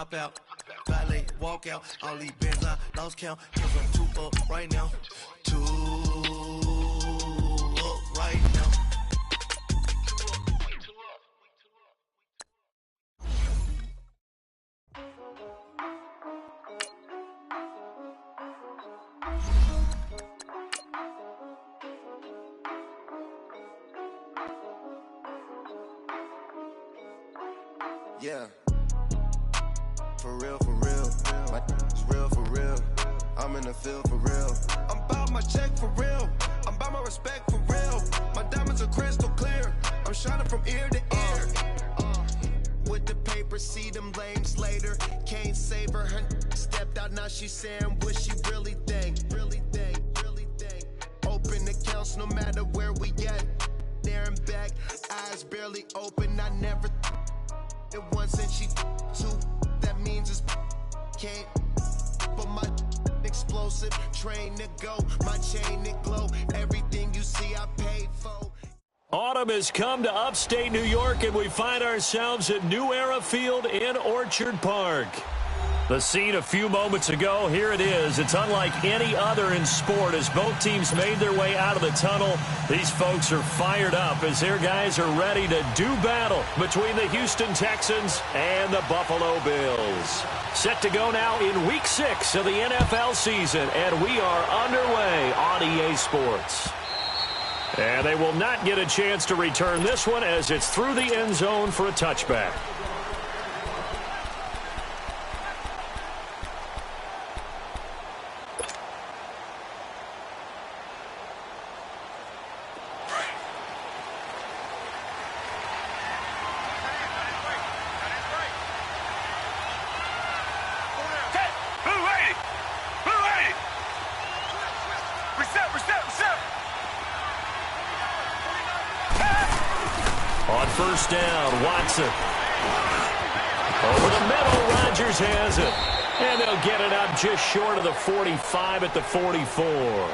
hop out, valet, walk out. All these bands I lost count. Cause I'm 2 up right now. 2 up right now. Yeah, for real, my is real for real. I'm in the field for real. I'm about my check for real. I'm about my respect for real. My diamonds are crystal clear. I'm shining from ear to ear. With the paper, see them lames later. Can't save her. Her stepped out, now she saying what she really think. Open accounts no matter where we at. There and back, eyes barely open. I never it once and she two. That means it's can't. But my explosive train to go. My chain it glow. Everything you see I paid for. Autumn has come to upstate New York, and we find ourselves at New Era Field in Orchard Park. The scene a few moments ago, here it is. It's unlike any other in sport as both teams made their way out of the tunnel. These folks are fired up as their guys are ready to do battle between the Houston Texans and the Buffalo Bills. Set to go now in Week 6 of the NFL season, and we are underway on EA Sports. And they will not get a chance to return this one as it's through the end zone for a touchback. On first down, Watson. Over the middle, Rodgers has it. And they'll get it up just short of the 45 at the 44.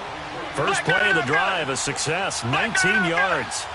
First play of the drive, a success, 19 yards.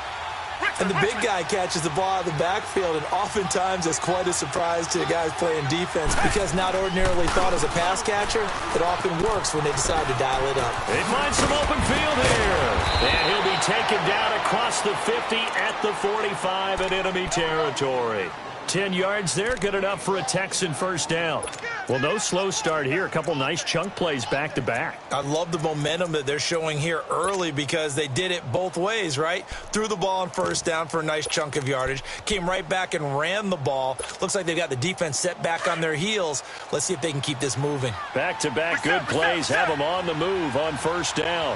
And the big guy catches the ball out of the backfield, and oftentimes it's quite a surprise to the guys playing defense because not ordinarily thought as a pass catcher, it often works when they decide to dial it up. They find some open field here. And he'll be taken down across the 50 at the 45 in enemy territory. 10 yards there, good enough for a Texan first down. Well, no slow start here. A couple nice chunk plays back-to-back. I love the momentum that they're showing here early because they did it both ways, right? Threw the ball on first down for a nice chunk of yardage. Came right back and ran the ball. Looks like they've got the defense set back on their heels. Let's see if they can keep this moving. Back-to-back good plays have them on the move on first down.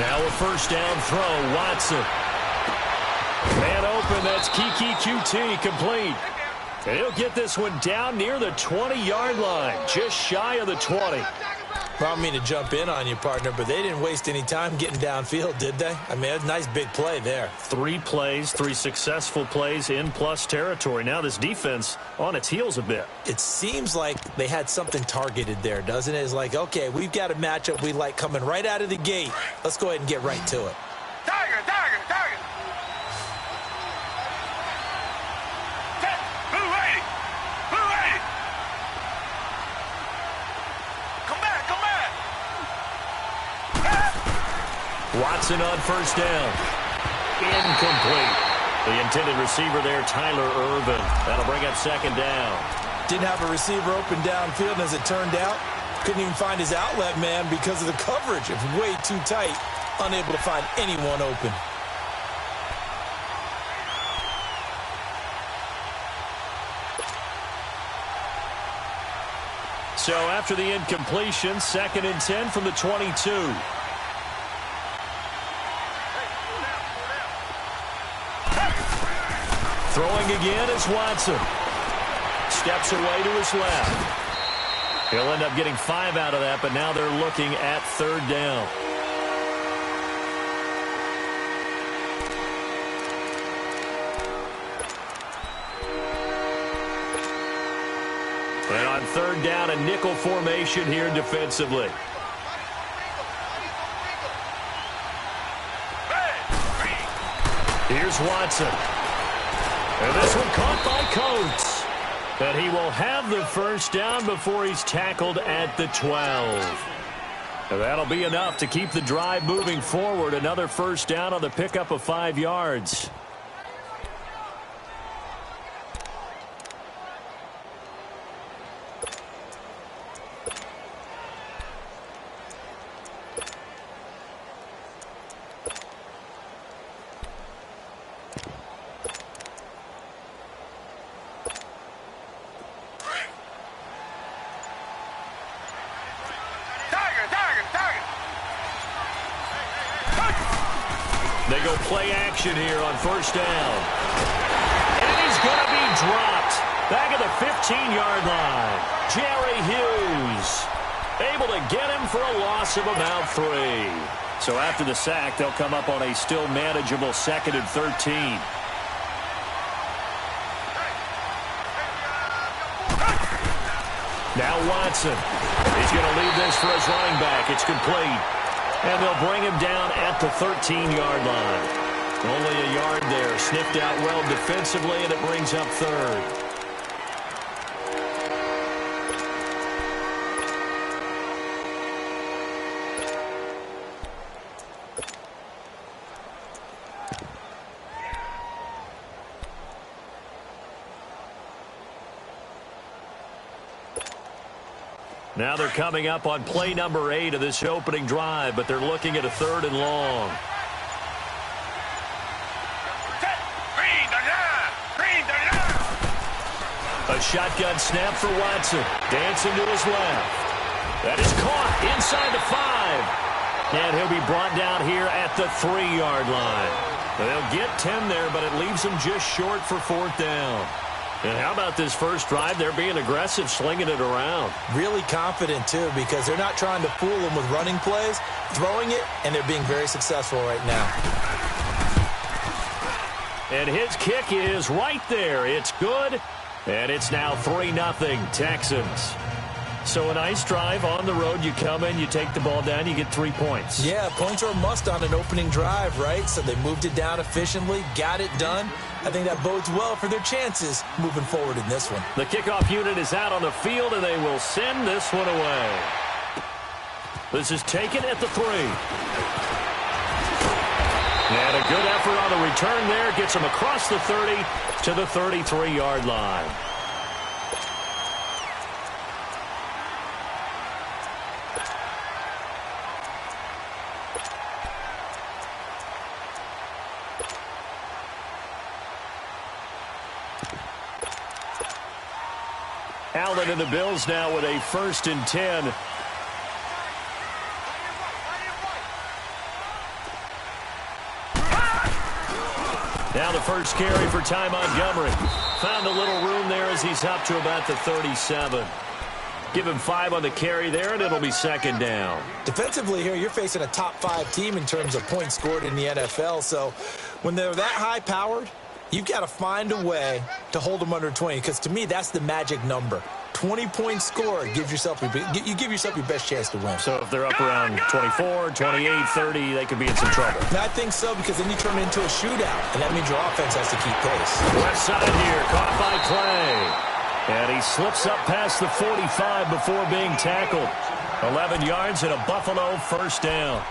Now a first down throw, Watson. Man open, that's Kiki QT, complete. And he'll get this one down near the 20-yard line, just shy of the 20. Well, I don't mean to jump in on you, partner, but they didn't waste any time getting downfield, did they? I mean, a nice big play there. 3 plays, 3 successful plays in plus territory. Now this defense on its heels a bit. It seems like they had something targeted there, doesn't it? It's like, okay, we've got a matchup we like coming right out of the gate. Let's go ahead and get right to it. Tiger! Watson on first down. Incomplete. The intended receiver there, Tyler Irvin. That'll bring up second down. Didn't have a receiver open downfield, and as it turned out, couldn't even find his outlet man because of the coverage. It was way too tight, unable to find anyone open. So after the incompletion, 2nd and 10 from the 22. Throwing again is Watson. Steps away to his left. He'll end up getting 5 out of that, but now they're looking at 3rd down. And on 3rd down, a nickel formation here defensively. Here's Watson. And this one caught by Coates. And he will have the first down before he's tackled at the 12. And that'll be enough to keep the drive moving forward. Another first down on the pickup of 5 yards. They go play action here on first down. And he's going to be dropped back at the 15-yard line. Jerry Hughes able to get him for a loss of about 3. So after the sack, they'll come up on a still manageable 2nd and 13. Now Watson. He's going to leave this for his running back. It's complete. And they'll bring him down at the 13-yard line. Only a yard there. Sniffed out well defensively, and it brings up 3rd. Now they're coming up on play number 8 of this opening drive, but they're looking at a 3rd and long. A shotgun snap for Watson. Dancing to his left. That is caught inside the 5. And he'll be brought down here at the 3-yard line. They'll get 10 there, but it leaves them just short for 4th down. And how about this first drive? They're being aggressive, slinging it around. Really confident, too, because they're not trying to fool them with running plays, throwing it, and they're being very successful right now. And his kick is right there. It's good, and it's now 3-0 Texans. So a nice drive on the road. You come in, you take the ball down, you get 3 points. Yeah, points are a must on an opening drive, right? So they moved it down efficiently, got it done. I think that bodes well for their chances moving forward in this one. The kickoff unit is out on the field, and they will send this one away. This is taken at the 3. And a good effort on the return there. Gets them across the 30 to the 33-yard line. Allen and the Bills now with a 1st and 10. Now the first carry for Ty Montgomery. Found a little room there as he's up to about the 37. Give him 5 on the carry there, and it'll be 2nd down. Defensively here, you're facing a top 5 team in terms of points scored in the NFL. So when they're that high-powered, you've got to find a way to hold them under 20, because to me, that's the magic number. 20 points scored gives yourself you give yourself your best chance to win. So if they're up around 24, 28, 30, they could be in some trouble. And I think so, because then you turn it into a shootout, and that means your offense has to keep pace. Left side here, caught by Clay. And he slips up past the 45 before being tackled. 11 yards and a Buffalo first down.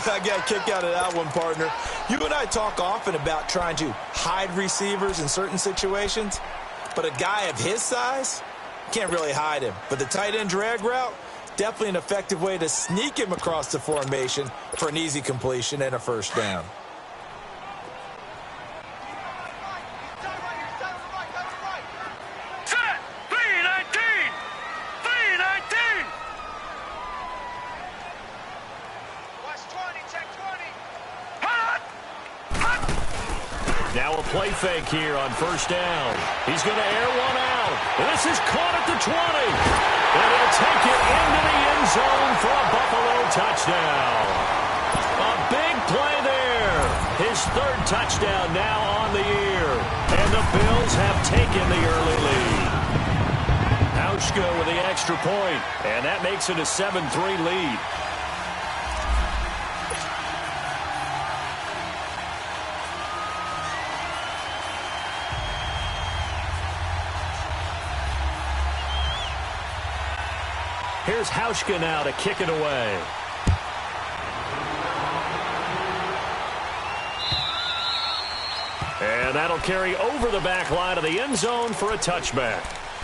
I got a kick out of that one, partner. You and I talk often about trying to hide receivers in certain situations, but a guy of his size can't really hide him. But the tight end drag route, definitely an effective way to sneak him across the formation for an easy completion and a first down. Now a play fake here on first down. He's going to air one out. This is caught at the 20. And he'll take it into the end zone for a Buffalo touchdown. A big play there. His 3rd touchdown now on the year. And the Bills have taken the early lead. Hauschka with the extra point. And that makes it a 7-3 lead. Here's Hauschka now to kick it away. And that'll carry over the back line of the end zone for a touchback.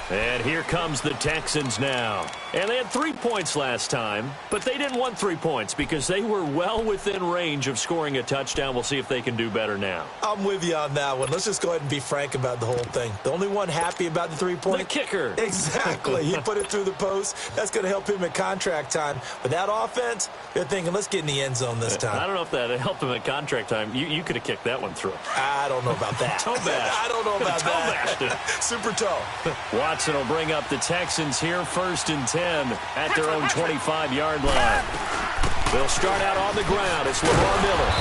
And here comes the Texans now. And they had 3 points last time, but they didn't want 3 points because they were well within range of scoring a touchdown. We'll see if they can do better now. I'm with you on that one. Let's just go ahead and be frank about the whole thing. The only one happy about the 3-point? The kicker. Exactly. He put it through the post. That's going to help him at contract time. But that offense, they're thinking, let's get in the end zone this time. I don't know if that helped him at contract time. You could have kicked that one through. I don't know about that. Toe bash. I don't know about toe that. Bashed it. Super toe. Watson will bring up the Texans here 1st and 10 at their own 25-yard line. They'll start out on the ground. It's Lamar Miller.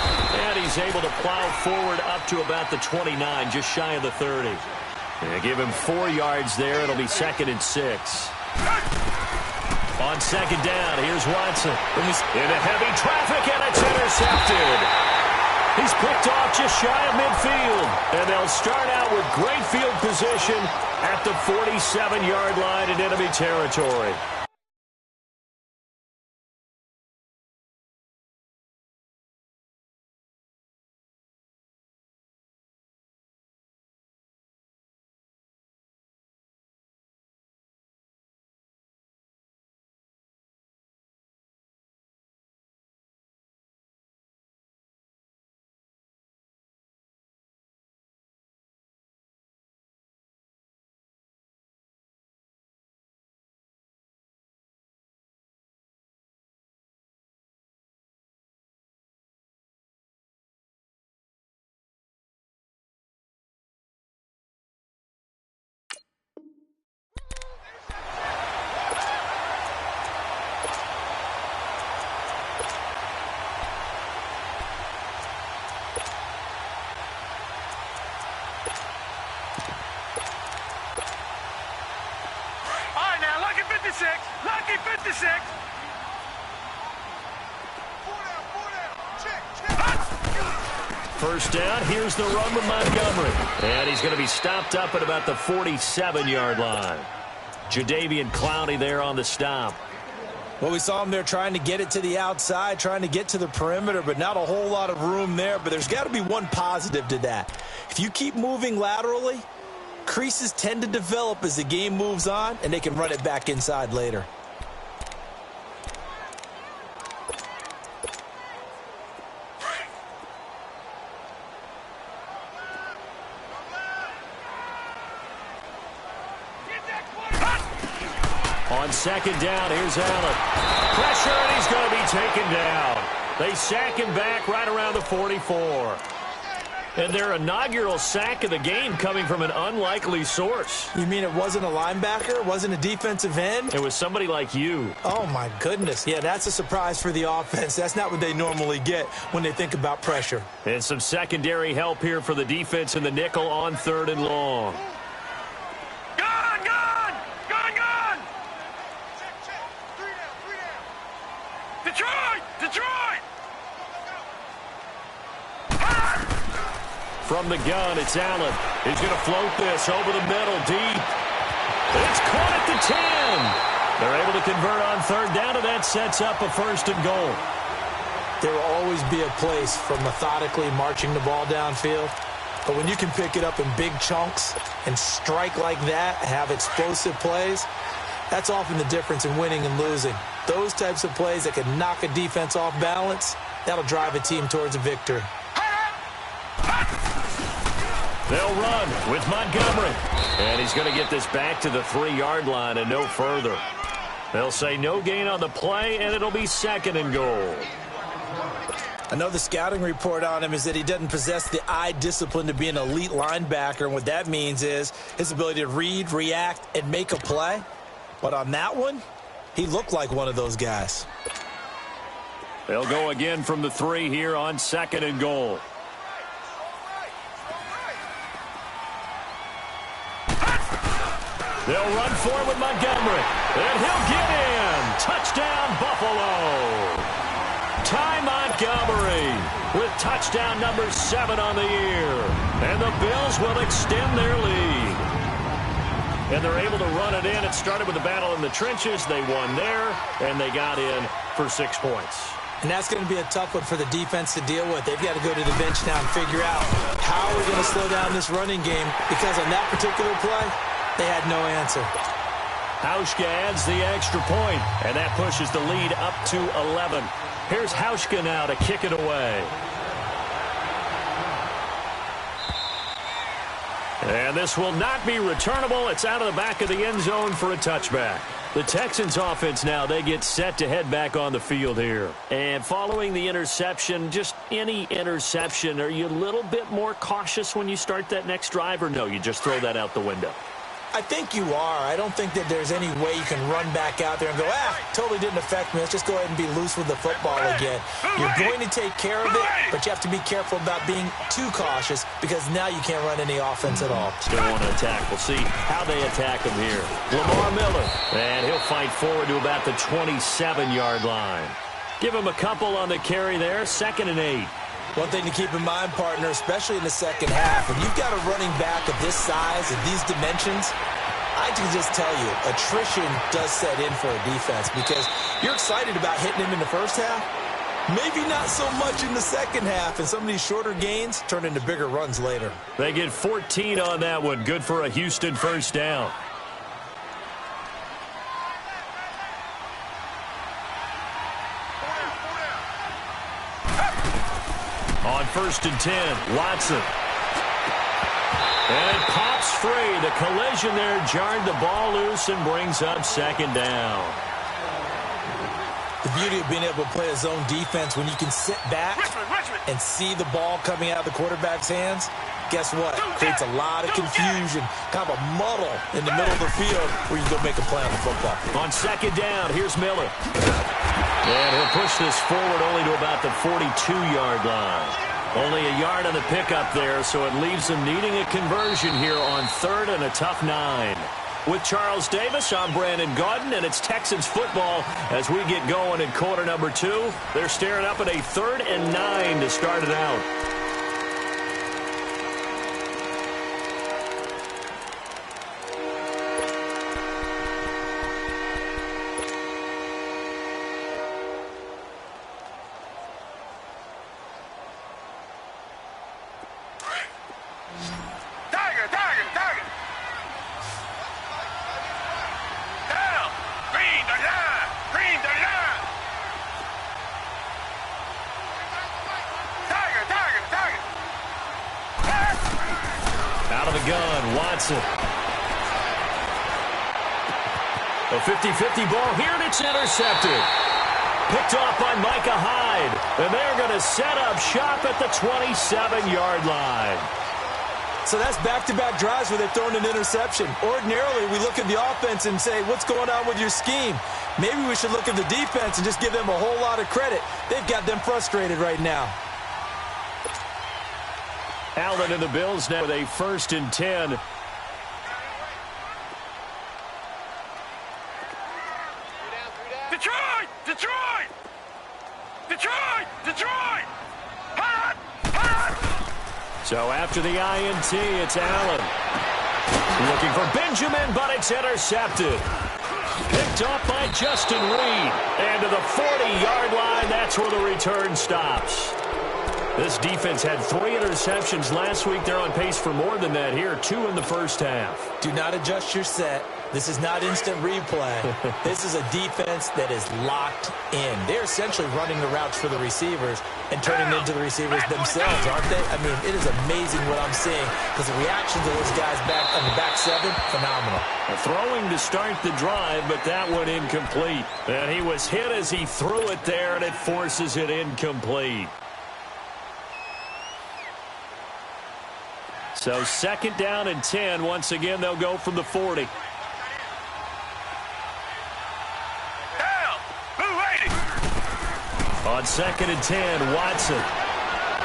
And he's able to plow forward up to about the 29, just shy of the 30. And give him 4 yards there. It'll be 2nd and 6. On 2nd down, here's Watson. Into heavy traffic, and it's intercepted. He's picked off just shy of midfield. And they'll start out with great field position at the 47-yard line in enemy territory. Lucky 56. First down, here's the run with Montgomery. And he's going to be stopped up at about the 47-yard line. Jadeveon Clowney there on the stop. Well, we saw him there trying to get it to the outside, trying to get to the perimeter, but not a whole lot of room there. But there's got to be one positive to that. If you keep moving laterally, creases tend to develop as the game moves on, and they can run it back inside later. On 2nd down, here's Allen. Pressure, and he's going to be taken down. They sack him back right around the 44. And their inaugural sack of the game coming from an unlikely source. You mean it wasn't a linebacker? It wasn't a defensive end? It was somebody like you. Oh, my goodness. Yeah, that's a surprise for the offense. That's not what they normally get when they think about pressure. And some secondary help here for the defense in the nickel on 3rd and long. From the gun, it's Allen. He's going to float this over the middle, deep. It's caught at the 10. They're able to convert on 3rd down, and that sets up a 1st and goal. There will always be a place for methodically marching the ball downfield. But when you can pick it up in big chunks and strike like that, have explosive plays, that's often the difference in winning and losing. Those types of plays that can knock a defense off balance, that'll drive a team towards a victory. They'll run with Montgomery. And he's going to get this back to the 3-yard line and no further. They'll say no gain on the play, and it'll be 2nd and goal. I know the scouting report on him is that he doesn't possess the eye discipline to be an elite linebacker. And what that means is his ability to read, react, and make a play. But on that one, he looked like one of those guys. They'll go again from the 3 here on 2nd and goal. They'll run for it with Montgomery. And he'll get in. Touchdown, Buffalo. Ty Montgomery with touchdown number 7 on the year. And the Bills will extend their lead. and they're able to run it in. It started with a battle in the trenches. They won there, and they got in for 6 points. And that's going to be a tough one for the defense to deal with. They've got to go to the bench now and figure out how we're going to slow down this running game, because on that particular play, they had no answer. Hauschka adds the extra point, and that pushes the lead up to 11. Here's Hauschka now to kick it away. And this will not be returnable. It's out of the back of the end zone for a touchback. The Texans offense now, they get set to head back on the field here. And following the interception, just any interception, are you a little bit more cautious when you start that next drive, or no, you just throw that out the window? I think you are. I don't think that there's any way you can run back out there and go, totally didn't affect me. Let's just go ahead and be loose with the football again. You're going to take care of it, but you have to be careful about being too cautious, because now you can't run any offense at all. Still want to attack. We'll see how they attack him here. Lamar Miller, and he'll fight forward to about the 27-yard line. Give him a couple on the carry there, 2nd and 8. One thing to keep in mind, partner, especially in the second half, when you've got a running back of this size and these dimensions, I can just tell you, attrition does set in for a defense, because you're excited about hitting him in the first half, maybe not so much in the second half, and some of these shorter gains turn into bigger runs later. They get 14 on that one. Good for a Houston first down. On 1st and 10, Watson. And it pops free. The collision there jarred the ball loose and brings up 2nd down. The beauty of being able to play a zone defense, when you can sit back and see the ball coming out of the quarterback's hands, guess what? Creates a lot of confusion, kind of a muddle in the middle of the field where you go make a play on the football. On 2nd down, here's Miller. And he'll push this forward only to about the 42-yard line. Only a yard on the pickup there, so it leaves them needing a conversion here on 3rd and a tough 9. With Charles Davis, I'm Brandon Gaudin, and it's Texans football as we get going in quarter number 2. They're staring up at a 3rd and 9 to start it out. Watson. A 50-50 ball here, and it's intercepted. Picked off by Micah Hyde. And they're going to set up shop at the 27-yard line. So that's back-to-back drives where they've thrown an interception. Ordinarily, we look at the offense and say, what's going on with your scheme? Maybe we should look at the defense and just give them a whole lot of credit. They've got them frustrated right now. Allen and the Bills now with a 1st and 10. Detroit! Detroit! Detroit! Detroit! Hot! Hot! So after the INT, it's Allen. Looking for Benjamin, but it's intercepted. Picked off by Justin Reed. And to the 40-yard line, that's where the return stops. This defense had 3 interceptions last week. They're on pace for more than that here, 2 in the first half. Do not adjust your set. This is not instant replay. This is a defense that is locked in. They're essentially running the routes for the receivers and turning them into the receivers themselves, aren't they? I mean, it is amazing what I'm seeing, because the reactions of those guys back on the back 7, phenomenal. Throwing to start the drive, but that one incomplete. And he was hit as he threw it there, and it forces it incomplete. So 2nd down and 10. Once again, they'll go from the 40. On 2nd and 10, Watson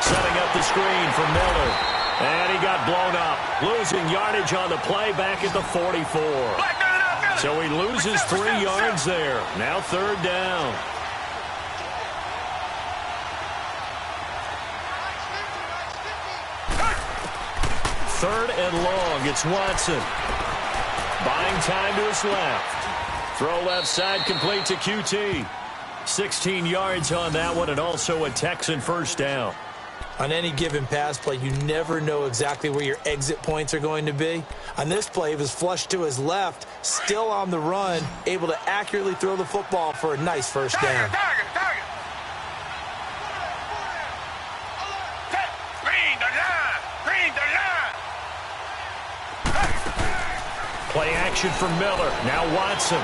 setting up the screen for Miller. And he got blown up. Losing yardage on the play back at the 44. So he loses 3 yards there. Now 3rd down. 3rd and long. It's Watson. Buying time to his left. Throw left side complete to QT. 16 yards on that one, and also a Texan first down. On any given pass play, you never know exactly where your exit points are going to be. On this play, he was flushed to his left, still on the run, able to accurately throw the football for a nice first down. Target. Green the line. Play action for Miller. Now Watson.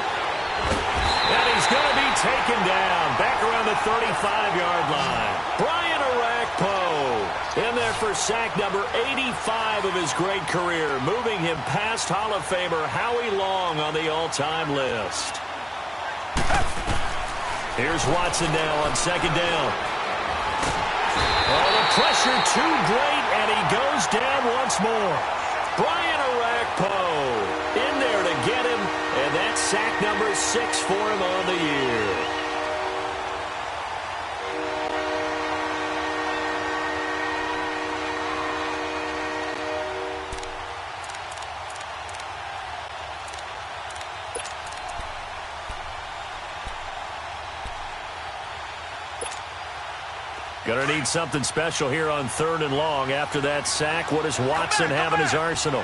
And he's going to be taken down. Back around the 35-yard line. Brian Orakpo in there for sack number 85 of his great career, moving him past Hall of Famer Howie Long on the all-time list. Here's Watson now on second down. Oh, the pressure too great, and he goes down once more. Brian Orakpo in there to get him, and that's sack number 6 for him on the year. Going to need something special here on 3rd and long. After that sack, what does Watson have in his arsenal?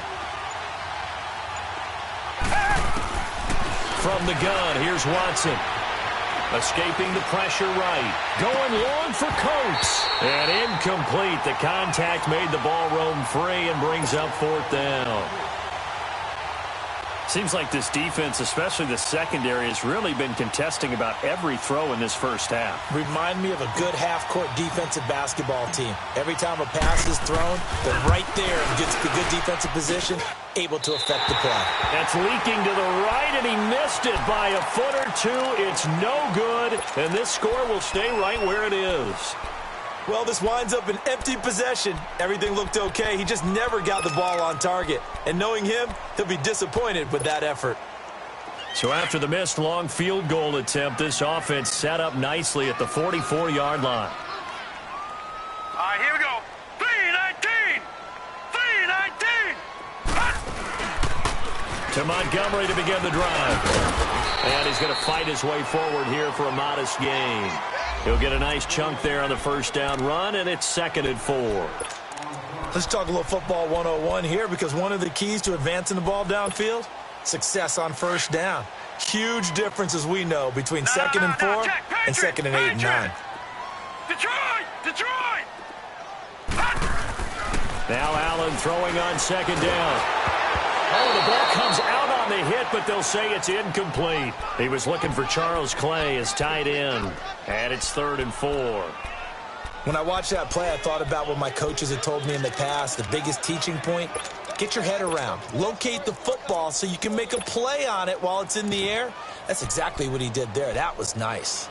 From the gun, here's Watson. Escaping the pressure right. Going long for Coates. And incomplete. The contact made the ball roam free and brings up 4th down. Seems like this defense, especially the secondary, has really been contesting about every throw in this first half. Remind me of a good half-court defensive basketball team. Every time a pass is thrown, they're right there and gets the good defensive position, able to affect the play. That's leaking to the right, and he missed it by a foot or two. It's no good, and this score will stay right where it is. Well, this winds up an empty possession. Everything looked okay. He just never got the ball on target. And knowing him, he'll be disappointed with that effort. So after the missed long field goal attempt, this offense set up nicely at the 44-yard line. All right, here we go. 319. To Montgomery to begin the drive. And he's going to fight his way forward here for a modest gain. He'll get a nice chunk there on the first down run, and it's 2nd and 4. Let's talk a little football 101 here, because one of the keys to advancing the ball downfield, success on first down. Huge difference, as we know, between 2nd and 4 and 2nd and 8 and 9. Detroit! Now Allen throwing on 2nd down. Oh, the ball comes out on the hit, but they'll say it's incomplete. He was looking for Charles Clay as tight end, and it's 3rd and 4. When I watched that play, I thought about what my coaches had told me in the past. The biggest teaching point, get your head around. Locate the football so you can make a play on it while it's in the air. That's exactly what he did there. That was nice.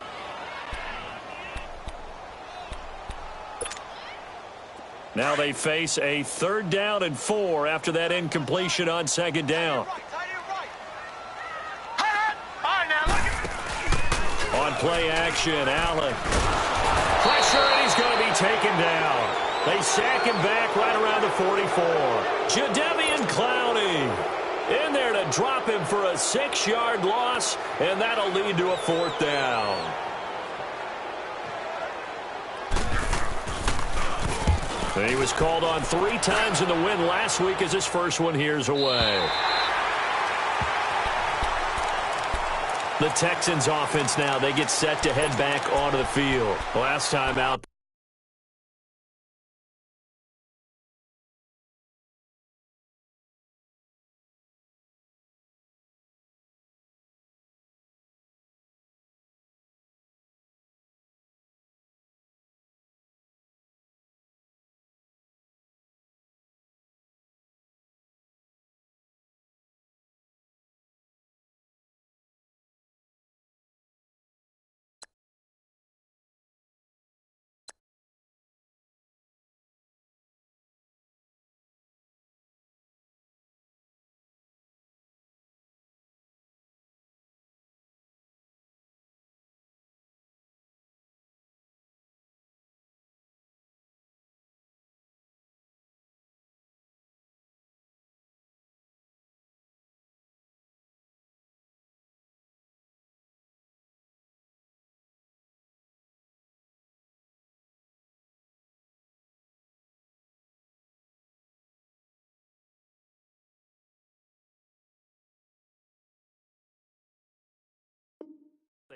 Now they face a 3rd down and 4 after that incompletion on 2nd down. On play action, Allen. Pressure, and he's going to be taken down. They sack him back right around the 44. Jadeveon Clowney in there to drop him for a 6-yard loss, and that'll lead to a 4th down. He was called on 3 times in the win last week as his first one here's away. The Texans offense now, they get set to head back onto the field. Last time out.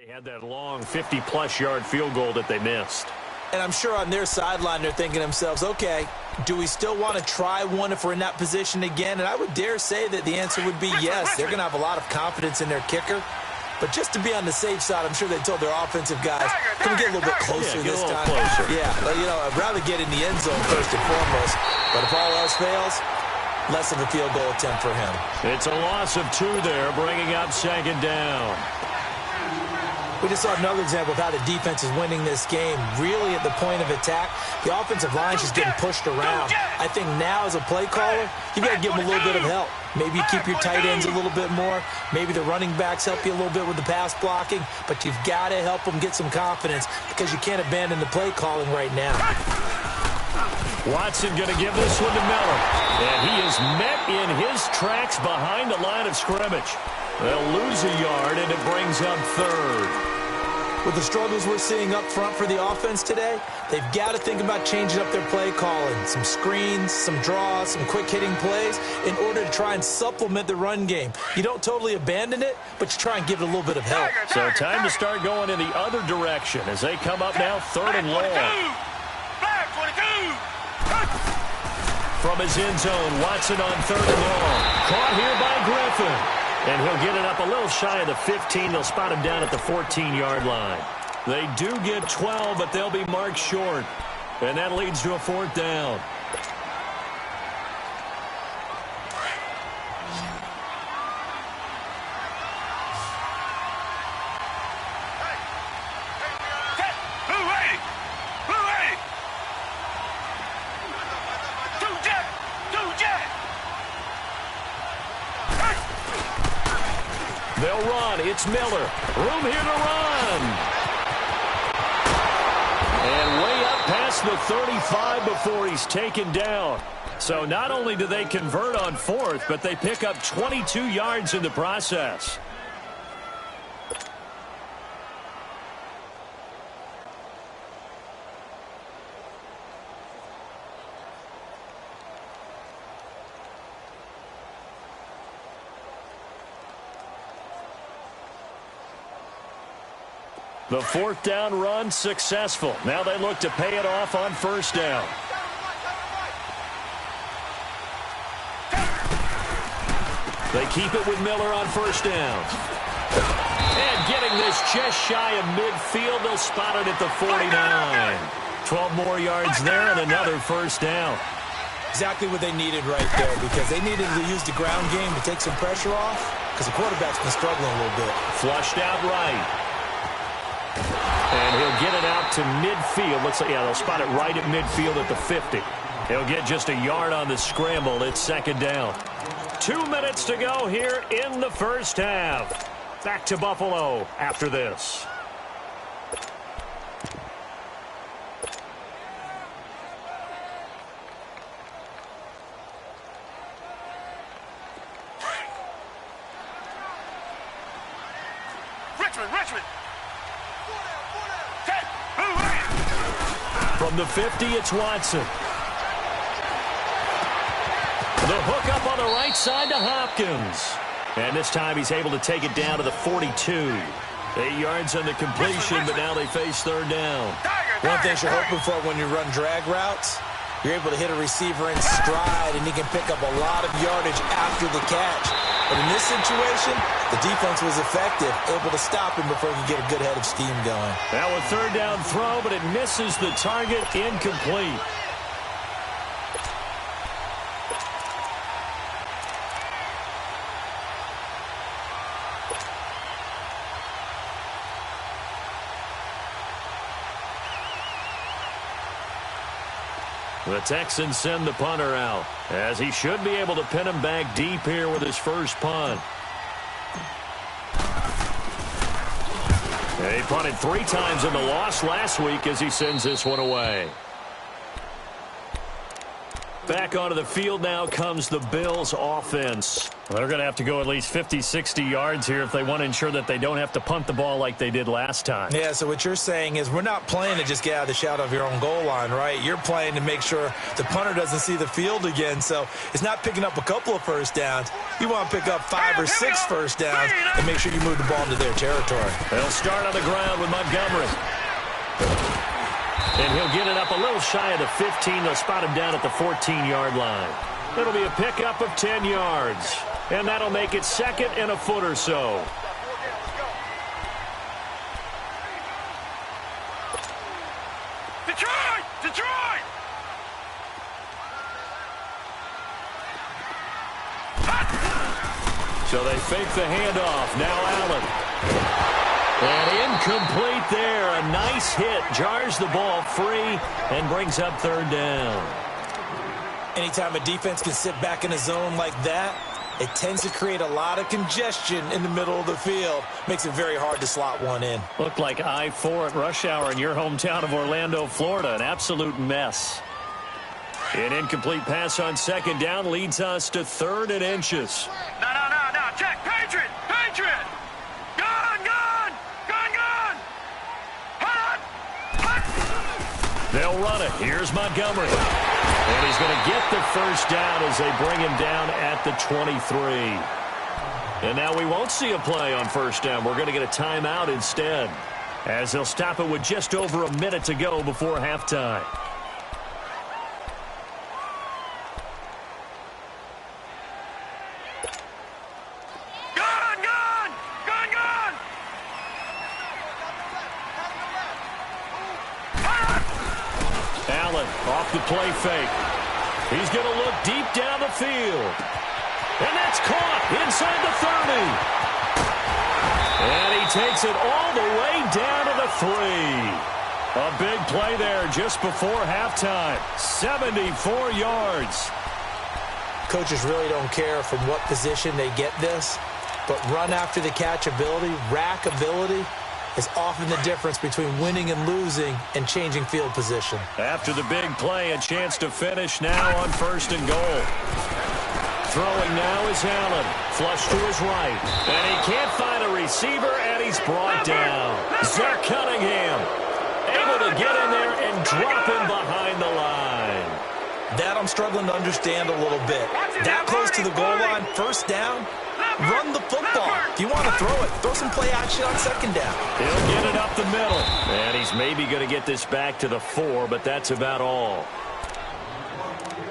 They had that long 50-plus yard field goal that they missed. And I'm sure on their sideline they're thinking to themselves, okay, do we still want to try one if we're in that position again? And I would dare say that the answer would be yes. They're going to have a lot of confidence in their kicker. But just to be on the safe side, I'm sure they told their offensive guys, can we get a little bit closer this time? Closer. Yeah, you know, I'd rather get in the end zone first and foremost. But if all else fails, less of a field goal attempt for him. It's a loss of 2 there, bringing up 2nd down. We just saw another example of how the defense is winning this game. Really at the point of attack, the offensive line is just getting pushed around. I think now as a play caller, you got to give them a little bit of help. Maybe you keep your tight ends a little bit more. Maybe the running backs help you a little bit with the pass blocking. But you've got to help them get some confidence because you can't abandon the play calling right now. Watson going to give this one to Miller. And he is met in his tracks behind the line of scrimmage. They'll lose a yard, and it brings up 3rd. With the struggles we're seeing up front for the offense today, they've got to think about changing up their play calling. Some screens, some draws, some quick-hitting plays in order to try and supplement the run game. You don't totally abandon it, but you try and give it a little bit of help. So time to start going in the other direction as they come up now 3rd and long. From his end zone, Watson on 3rd and long. Caught here by Griffin. And he'll get it up a little shy of the 15. They'll spot him down at the 14-yard line. They do get 12, but they'll be marked short. And that leads to a 4th down. They'll run. It's Miller. Room here to run. And way up past the 35 before he's taken down. So not only do they convert on 4th, but they pick up 22 yards in the process. The 4th down run successful. Now they look to pay it off on 1st down. They keep it with Miller on 1st down. And getting this just shy of midfield, they'll spot it at the 49. 12 more yards there and another 1st down. Exactly what they needed right there because they needed to use the ground game to take some pressure off because the quarterback's been struggling a little bit. Flushed out right. And he'll get it out to midfield. Looks like, yeah, they'll spot it right at midfield at the 50. He'll get just a yard on the scramble. It's 2nd down. 2 minutes to go here in the 1st half. Back to Buffalo after this. Richmond. From the 50, it's Watson. The hook up on the right side to Hopkins. And this time he's able to take it down to the 42. 8 yards on the completion, but now they face 3rd down. One thing you're hoping for when you run drag routes, you're able to hit a receiver in stride, and he can pick up a lot of yardage after the catch. But in this situation, the defense was effective, able to stop him before he could get a good head of steam going. Now a 3rd down throw, but it misses the target, incomplete. The Texans send the punter out, as he should be able to pin him back deep here with his first punt. He punted 3 times in the loss last week as he sends this one away. Back onto the field now comes the Bills offense. They're going to have to go at least 50, 60 yards here if they want to ensure that they don't have to punt the ball like they did last time. Yeah, so what you're saying is we're not playing to just get out of the shadow of your own goal line, right? You're playing to make sure the punter doesn't see the field again. So it's not picking up a couple of first downs. You want to pick up 5 or 6 first downs and make sure you move the ball into their territory. They'll start on the ground with Montgomery. And he'll get it up a little shy of the 15. They'll spot him down at the 14-yard line. It'll be a pickup of 10 yards. And that'll make it second and a foot or so. Detroit! Detroit! So they fake the handoff. Now Allen. And incomplete there. A nice hit. Jars the ball free and brings up third down. Anytime a defense can sit back in a zone like that, it tends to create a lot of congestion in the middle of the field. Makes it very hard to slot one in. Looked like I-4 at rush hour in your hometown of Orlando, Florida. An absolute mess. An incomplete pass on second down leads us to 3rd and inches. No. Check. Patriot! Patriot! Gun! Hot! They'll run it. Here's Montgomery. And he's going to get the first down as they bring him down at the 23. And now we won't see a play on first down. We're going to get a timeout instead, as they'll stop it with just over a minute to go before halftime. Allen off the play fake. He's going to look deep down the field. And that's caught inside the 30. And he takes it all the way down to the 3. A big play there just before halftime. 74 yards. Coaches really don't care from what position they get this, but run after the catch ability, rack ability, is often the difference between winning and losing and changing field position. After the big play, a chance to finish now on 1st and goal. Throwing now is Allen. Flush to his right. And he can't find a receiver, and he's brought down. Zach Cunningham able to get in there and drop him behind the line. That I'm struggling to understand a little bit. That close to the goal line, first down, run the football. If you want to throw it, throw some play action on second down. He'll get it up the middle. And he's maybe going to get this back to the 4, but that's about all.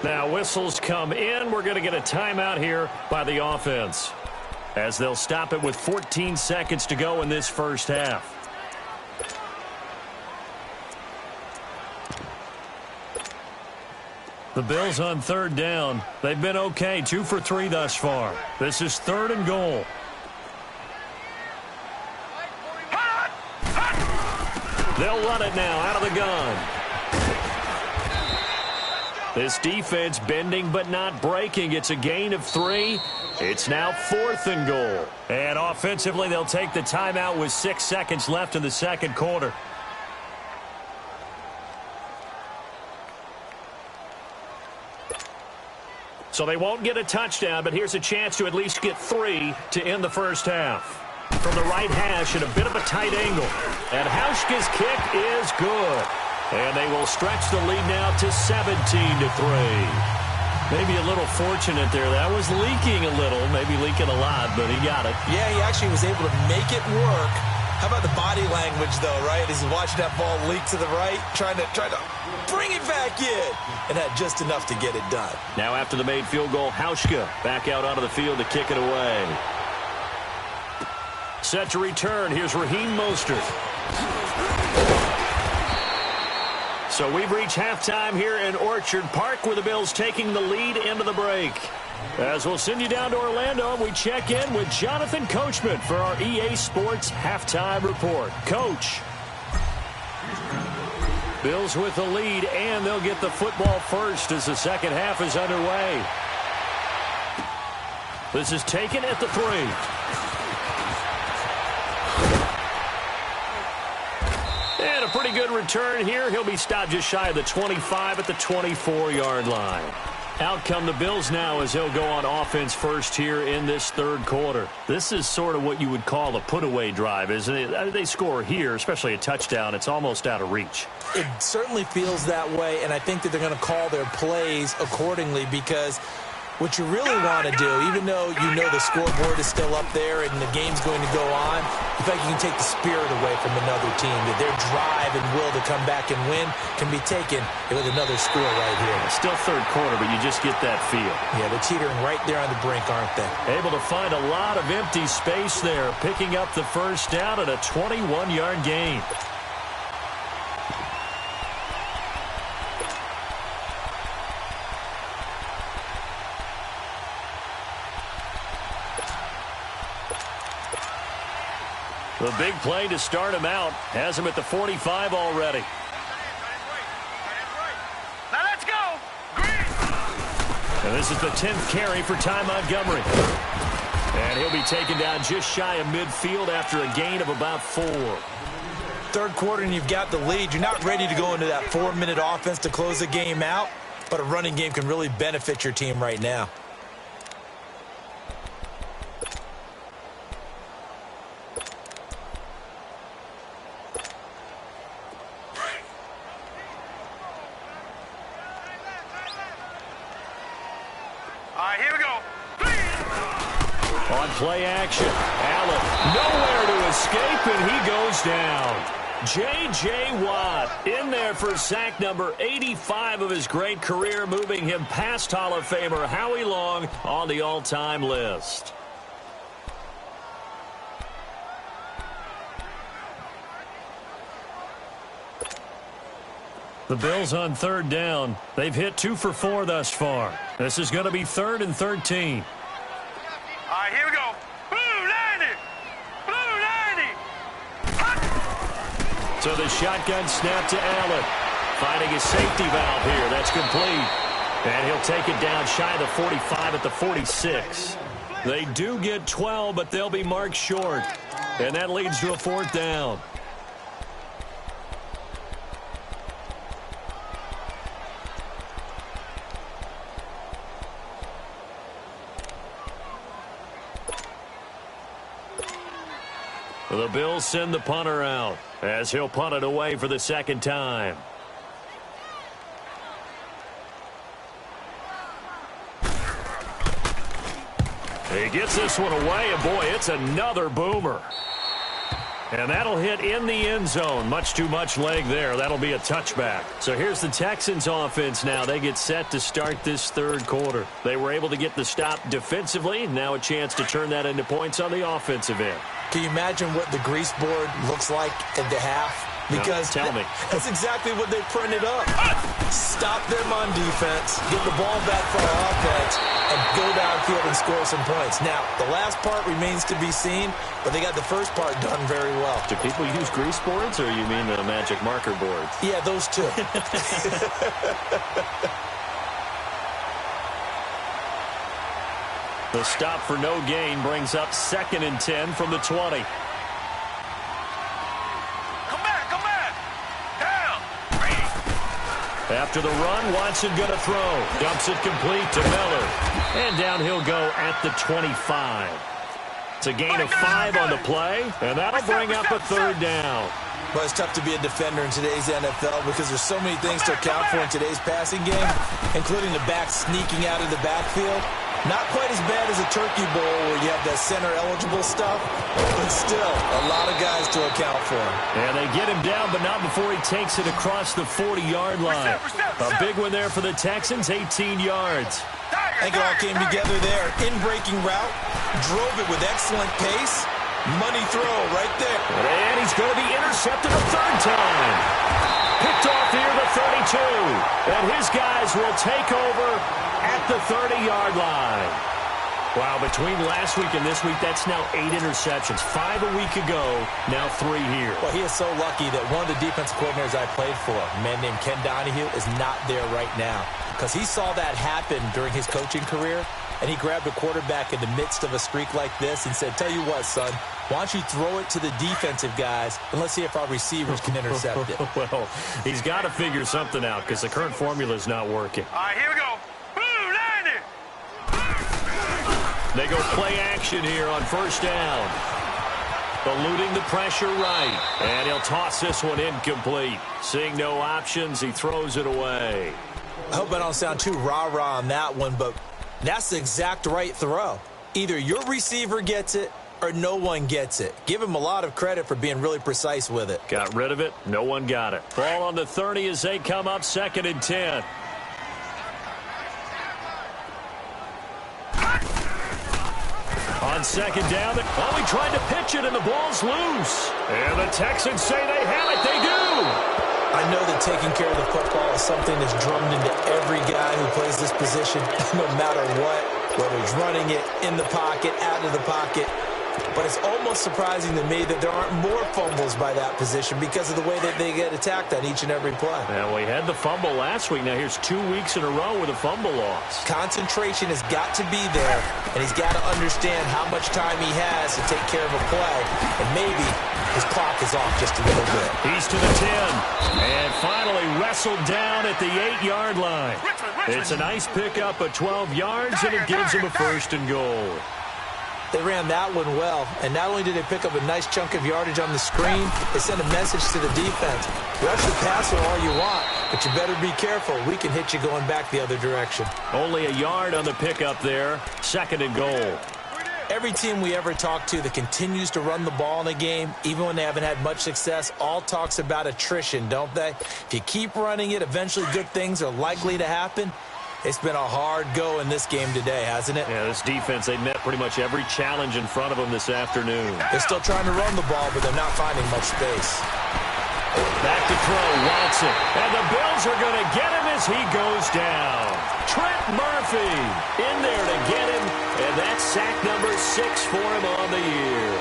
Now whistles come in. We're going to get a timeout here by the offense, as they'll stop it with 14 seconds to go in this first half. The Bills on 3rd down. They've been okay, 2 for 3 thus far. This is 3rd and goal. They'll run it now out of the gun. This defense bending but not breaking. It's a gain of 3. It's now 4th and goal. And offensively, they'll take the timeout with 6 seconds left in the second quarter. So they won't get a touchdown, but here's a chance to at least get 3 to end the first half. From the right hash at a bit of a tight angle. And Hauschka's kick is good. And they will stretch the lead now to 17-3. Maybe a little fortunate there. That was leaking a little, maybe leaking a lot, but he got it. Yeah, he actually was able to make it work. How about the body language, though, right? As he's watching that ball leak to the right, trying to bring it back in, and had just enough to get it done. Now after the made field goal, Hauschka back out onto the field to kick it away. Set to return. Here's Raheem Mostert. So we've reached halftime here in Orchard Park, with the Bills taking the lead into the break. As we'll send you down to Orlando, we check in with Jonathan Coachman for our EA Sports Halftime Report. Coach. Bills with the lead, and they'll get the football first as the second half is underway. This is taken at the 3. And a pretty good return here. He'll be stopped just shy of the 25 at the 24-yard line. Out come the Bills now as they'll go on offense first here in this third quarter. This is sort of what you would call a put-away drive, isn't it? They score here, especially a touchdown. It's almost out of reach. It certainly feels that way, and I think that they're going to call their plays accordingly because what you really want to do, even though you know the scoreboard is still up there and the game's going to go on, in fact, you can take the spirit away from another team, that their drive and will to come back and win can be taken with another score right here. Still third quarter, but you just get that feel. Yeah, they're teetering right there on the brink, aren't they? Able to find a lot of empty space there, picking up the first down at a 21-yard gain. The big play to start him out has him at the 45 already. Now let's go. Green. And this is the 10th carry for Ty Montgomery. And he'll be taken down just shy of midfield after a gain of about 4. Third quarter and you've got the lead. You're not ready to go into that 4-minute offense to close the game out, but a running game can really benefit your team right now. Here we go. On play action, Allen nowhere to escape, and he goes down. J.J. Watt in there for sack number 85 of his great career, moving him past Hall of Famer Howie Long on the all-time list. The Bills on third down. They've hit 2 for 4 thus far. This is going to be 3rd and 13. Here we go. Blue 90. Blue 90. So the shotgun snap to Allen. Finding a safety valve here. That's complete. And he'll take it down shy of the 45 at the 46. They do get 12, but they'll be marked short. And that leads to a 4th down. The Bills send the punter out as he'll punt it away for the second time. He gets this one away, and boy, it's another boomer. And that'll hit in the end zone. Much too much leg there. That'll be a touchback. So here's the Texans offense now. They get set to start this third quarter. They were able to get the stop defensively. Now a chance to turn that into points on the offensive end. Can you imagine what the grease board looks like at the half? Because no, tell me. That's exactly what they printed up. Stop them on defense, get the ball back for our offense, and go downfield and score some points. Now, the last part remains to be seen, but they got the first part done very well. Do people use grease boards, or you mean the magic marker boards? Yeah, those two. The stop for no gain brings up 2nd and 10 from the 20. Come back. Down. After the run, Watson going to throw. Dumps it complete to Miller. And down he'll go at the 25. It's a gain of 5 on the play, and that'll bring up a 3rd down. But it's tough to be a defender in today's NFL because there's so many things to account for in today's passing game, including the back sneaking out of the backfield. Not quite as bad as a turkey bowl where you have that center-eligible stuff, but still a lot of guys to account for. And they get him down, but not before he takes it across the 40-yard line. A big one there for the Texans, 18 yards. I think it all came together there. In-breaking route, drove it with excellent pace. Money throw right there. And he's going to be intercepted a 3rd time. Picked off here the 32. And his guys will take over at the 30-yard line. Wow, between last week and this week, that's now 8 interceptions. 5 a week ago, now 3 here. Well, he is so lucky that one of the defensive coordinators I played for, a man named Ken Donahue, is not there right now. Because he saw that happen during his coaching career, and he grabbed a quarterback in the midst of a streak like this and said, tell you what, son, why don't you throw it to the defensive guys, and let's see if our receivers can intercept it. Well, he's got to figure something out because the current formula is not working. Here we go. Blue They go play action here on first down. Eluding the pressure right. And he'll toss this one incomplete. Seeing no options, he throws it away. I hope I don't sound too rah-rah on that one, but that's the exact right throw. Either your receiver gets it or no one gets it. Give him a lot of credit for being really precise with it. Got rid of it. No one got it. Ball on the 30 as they come up 2nd and 10. On 2nd down, he tried to pitch it and the ball's loose. And the Texans say they have it. They do. I know that taking care of the football is something that's drummed into every guy who plays this position, no matter what, whether he's running it, in the pocket, out of the pocket. But it's almost surprising to me that there aren't more fumbles by that position because of the way that they get attacked on each and every play. Well, we had the fumble last week. Now here's 2 weeks in a row with a fumble loss. Concentration has got to be there, and he's got to understand how much time he has to take care of a play. And maybe his clock is off just a little bit. He's to the 10. And finally wrestled down at the 8-yard line. It's a nice pickup of 12 yards, and it gives him a 1st and goal. They ran that one well, and not only did they pick up a nice chunk of yardage on the screen, they sent a message to the defense. Rush the passer all you want, but you better be careful. We can hit you going back the other direction. Only a yard on the pickup there. 2nd and goal. Every team we ever talk to that continues to run the ball in a game, even when they haven't had much success, all talks about attrition, don't they? If you keep running it, eventually good things are likely to happen. It's been a hard go in this game today, hasn't it? Yeah, this defense, they met pretty much every challenge in front of them this afternoon. They're still trying to run the ball, but they're not finding much space. Back to throw, Watson. And the Bills are going to get him as he goes down. Trent Murphy in there to get him, and that's sack number 6 for him on the year.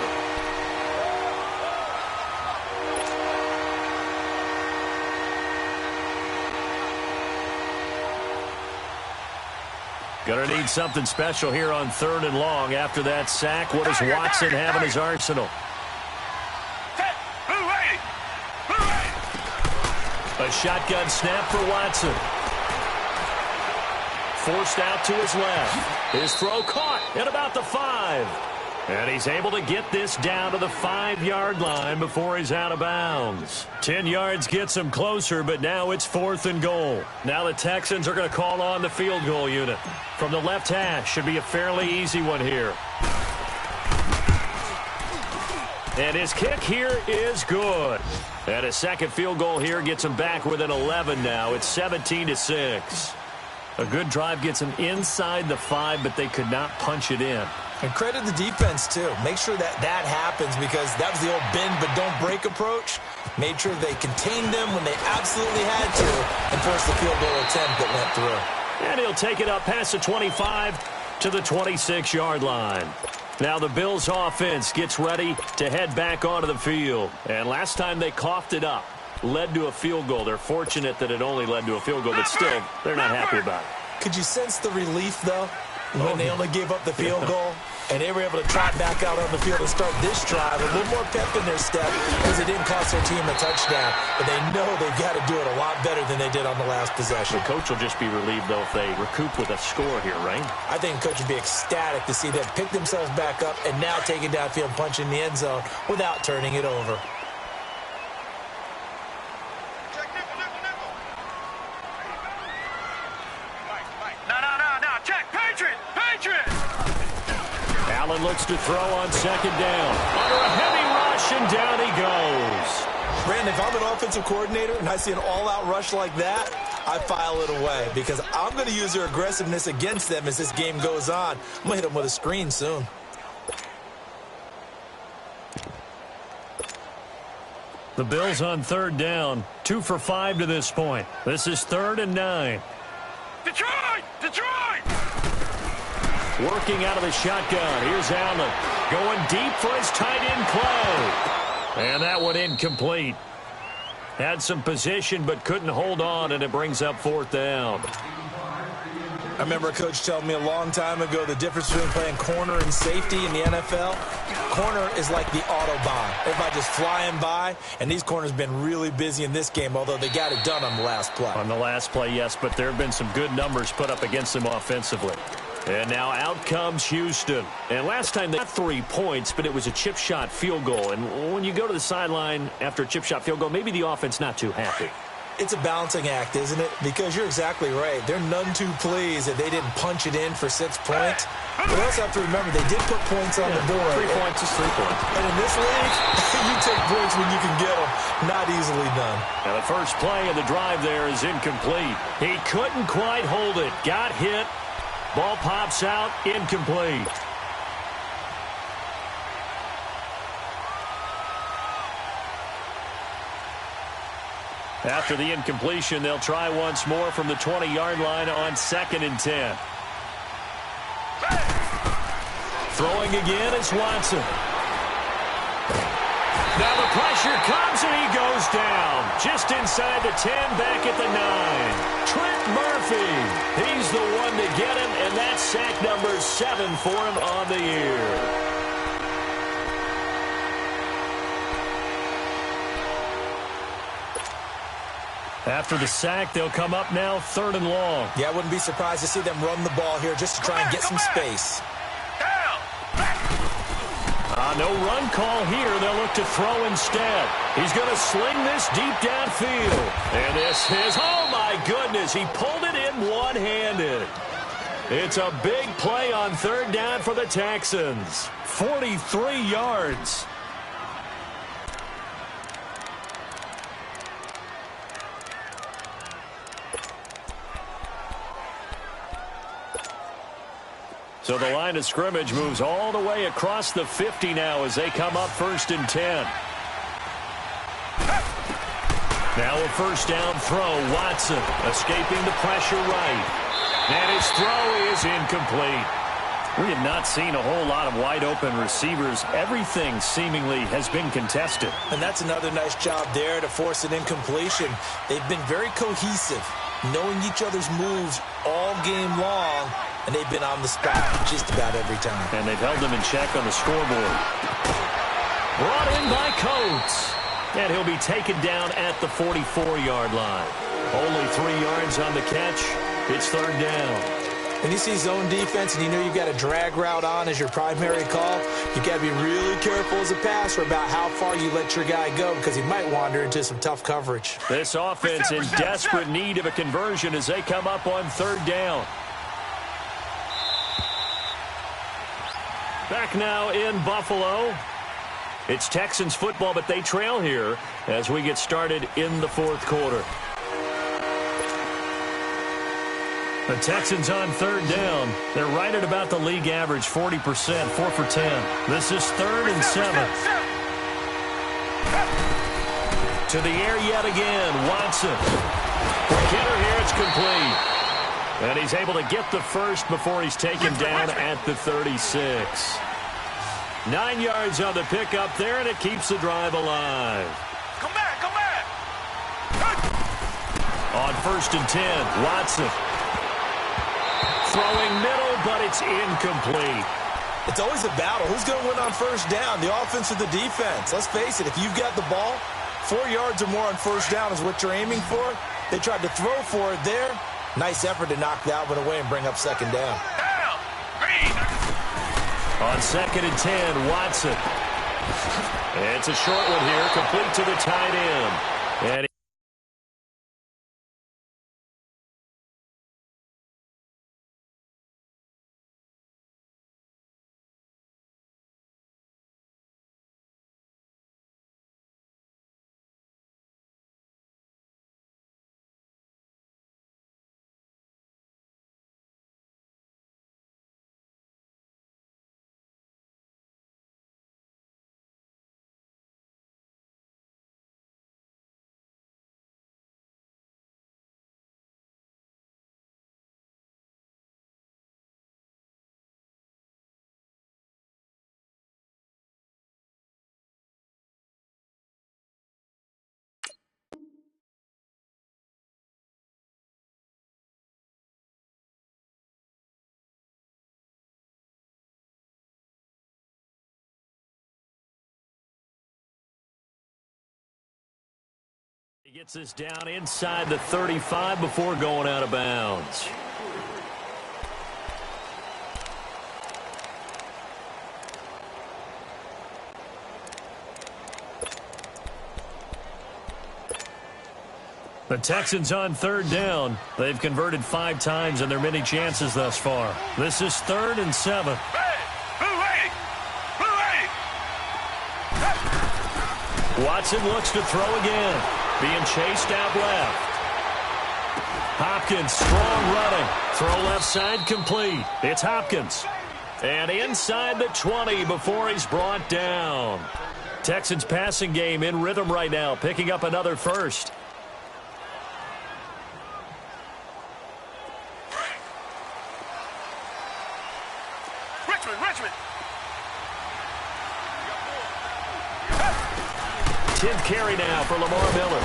Going to need something special here on 3rd and long. After that sack, what does Watson have in his arsenal? A shotgun snap for Watson. Forced out to his left. His throw caught at about the 5. And he's able to get this down to the 5-yard line before he's out of bounds. 10 yards gets him closer, but now it's 4th and goal. Now the Texans are going to call on the field goal unit. From the left hash, should be a fairly easy one here. And his kick here is good. And a second field goal here gets him back within 11 now. It's 17-6. A good drive gets him inside the 5, but they could not punch it in. And credit the defense, too. Make sure that happens because that was the old bend but don't break approach. Made sure they contained them when they absolutely had to and forced the field goal attempt that went through. And he'll take it up past the 25 to the 26-yard line. Now the Bills offense gets ready to head back onto the field. And last time they coughed it up, led to a field goal. They're fortunate that it only led to a field goal, but still, they're not happy about it. Could you sense the relief, though, when they only gave up the field goal? And they were able to trot back out on the field and start this drive. A little more pep in their step because it didn't cost their team a touchdown. But they know they've got to do it a lot better than they did on the last possession. The coach will just be relieved, though, if they recoup with a score here, right? I think the coach would be ecstatic to see them pick themselves back up and now take it downfield and punch in the end zone without turning it over. No, check, Patriot! Allen looks to throw on 2nd down. Under a heavy rush, and down he goes. Brandon, if I'm an offensive coordinator and I see an all-out rush like that, I file it away because I'm going to use their aggressiveness against them as this game goes on. I'm going to hit them with a screen soon. The Bills on 3rd down, 2 for 5 to this point. This is 3rd and 9. Detroit! Working out of the shotgun. Here's Allen going deep for his tight end play. And that one incomplete. Had some position but couldn't hold on, and it brings up 4th down. I remember a coach telling me a long time ago the difference between playing corner and safety in the NFL. Corner is like the Autobahn. Everybody just flying by, and these corners have been really busy in this game, although they got it done on the last play. On the last play, yes, but there have been some good numbers put up against them offensively. And now out comes Houston. And last time they got 3 points, but it was a chip shot field goal. And when you go to the sideline after a chip shot field goal, maybe the offense not too happy. It's a balancing act, isn't it? Because you're exactly right. They're none too pleased that they didn't punch it in for 6 points. But we also have to remember they did put points on the board. 3 points is 3 points. And in this league, you take points when you can get them. Not easily done. And the first play of the drive there is incomplete. He couldn't quite hold it. Got hit. Ball pops out. Incomplete. After the incompletion, they'll try once more from the 20-yard line on 2nd and 10. Throwing again is Watson. Now the pressure comes and he goes down. Just inside the 10, back at the 9. Trent Murphy. He's the one to get him, and that's sack number 7 for him on the year. After the sack, they'll come up now 3rd and long. Yeah, I wouldn't be surprised to see them run the ball here just to try and get some space. No run call here. They'll look to throw instead. He's going to sling this deep downfield. And this is, oh my goodness, he pulled it in one-handed. It's a big play on 3rd down for the Texans. 43 yards. So the line of scrimmage moves all the way across the 50 now as they come up 1st and 10. Now a 1st down throw. Watson escaping the pressure right. And his throw is incomplete. We have not seen a whole lot of wide open receivers. Everything seemingly has been contested. And that's another nice job there to force an incompletion. They've been very cohesive, knowing each other's moves all game long. And they've been on the spot just about every time. And they've held them in check on the scoreboard. Brought in by Coates. And he'll be taken down at the 44-yard line. Only 3 yards on the catch. It's 3rd down. When you see zone defense and you know you've got a drag route on as your primary call, you've got to be really careful as a passer about how far you let your guy go because he might wander into some tough coverage. This offense in desperate need of a conversion as they come up on 3rd down. Back now in Buffalo. It's Texans football, but they trail here as we get started in the 4th quarter. The Texans on 3rd down. They're right at about the league average, 40%, 4 for 10. This is 3rd and 7. To the air yet again, Watson. Hitter here, it's complete. And he's able to get the first before he's taken down at the 36. 9 yards on the pickup there, and it keeps the drive alive. Come back, come back. On 1st and 10, Watson. Throwing middle, but it's incomplete. It's always a battle. Who's going to win on 1st down, the offense or the defense? Let's face it, if you've got the ball, 4 yards or more on 1st down is what you're aiming for. They tried to throw for it there. Nice effort to knock that one away and bring up 2nd down. On 2nd and 10, Watson. It's a short one here, complete to the tight end. And he gets this down inside the 35 before going out of bounds. The Texans on third down. They've converted 5 times in their many chances thus far. This is 3rd and 7. Watson looks to throw again. Being chased out left. Hopkins, strong running. Throw left side complete. It's Hopkins. And inside the 20 before he's brought down. Texans passing game in rhythm right now, picking up another first. Richmond. 10th carry now for Lamar Miller.